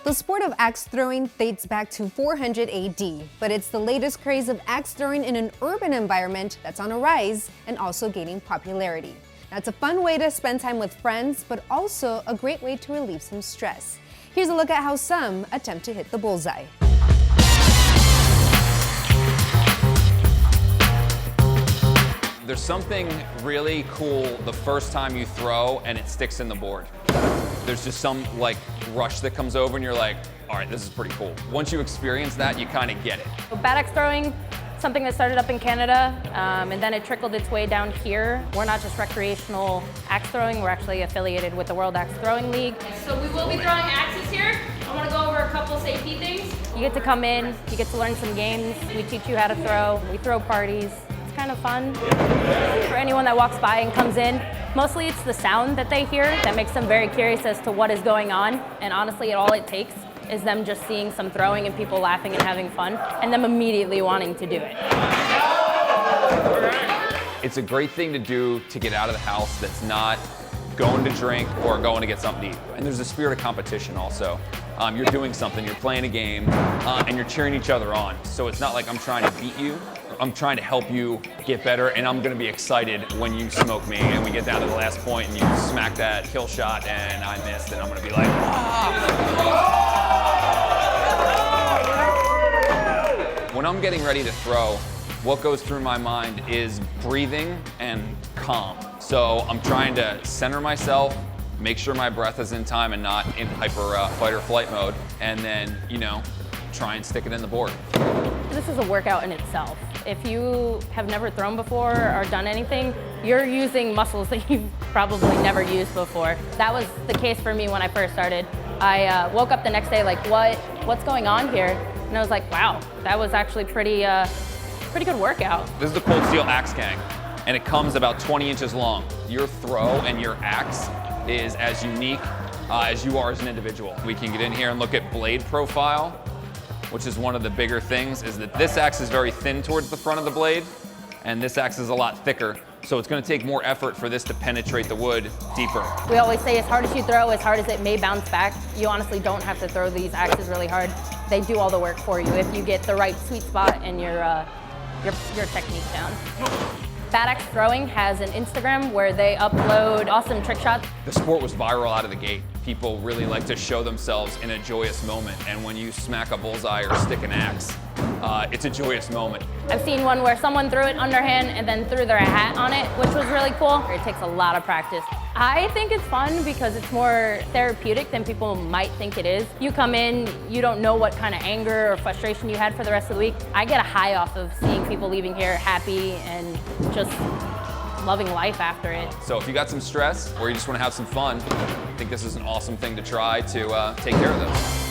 The sport of axe throwing dates back to 400 AD, but it's the latest craze of axe throwing in an urban environment that's on a rise and also gaining popularity. Now, it's a fun way to spend time with friends, but also a great way to relieve some stress. Here's a look at how some attempt to hit the bullseye. There's something really cool the first time you throw and it sticks in the board. There's just some like rush that comes over and you're like, all right, this is pretty cool. Once you experience that, you kind of get it. Bad axe throwing, something that started up in Canada, and then it trickled its way down here. We're not just recreational axe throwing, we're actually affiliated with the World Axe Throwing League. So we will be throwing axes here. I want to go over a couple safety things. You get to come in, you get to learn some games, we teach you how to throw, we throw parties. It's kind of fun for anyone that walks by and comes in. Mostly it's the sound that they hear that makes them very curious as to what is going on, and honestly all it takes is them just seeing some throwing and people laughing and having fun, and them immediately wanting to do it. It's a great thing to do to get out of the house that's not going to drink or going to get something to eat. And there's a spirit of competition also. You're doing something, you're playing a game, and you're cheering each other on. So it's not like I'm trying to beat you. I'm trying to help you get better, and I'm gonna be excited when you smoke me and we get down to the last point and you smack that kill shot and I missed, and I'm gonna be like, ah! When I'm getting ready to throw, what goes through my mind is breathing and calm. So I'm trying to center myself, make sure my breath is in time and not in hyper fight or flight mode, and then, try and stick it in the board. This is a workout in itself. If you have never thrown before or done anything, you're using muscles that you've probably never used before. That was the case for me when I first started. I woke up the next day like, what's going on here? And I was like, wow, that was actually pretty good workout. This is the Cold Steel Axe Gang, and it comes about 20 inches long. Your throw and your axe is as unique as you are as an individual. We can get in here and look at blade profile, which is one of the bigger things, is that this axe is very thin towards the front of the blade, and this axe is a lot thicker. So it's gonna take more effort for this to penetrate the wood deeper. We always say as hard as you throw, as hard as it may bounce back, you honestly don't have to throw these axes really hard. They do all the work for you if you get the right sweet spot and your technique down. Bad Axe Throwing has an Instagram where they upload awesome trick shots. The sport was viral out of the gate. People really like to show themselves in a joyous moment, and when you smack a bullseye or stick an axe, it's a joyous moment. I've seen one where someone threw it underhand and then threw their hat on it, which was really cool. It takes a lot of practice. I think it's fun because it's more therapeutic than people might think it is. You come in, you don't know what kind of anger or frustration you had for the rest of the week. I get a high off of seeing people leaving here happy and just loving life after it. So if you got some stress or you just want to have some fun, I think this is an awesome thing to try to take care of those.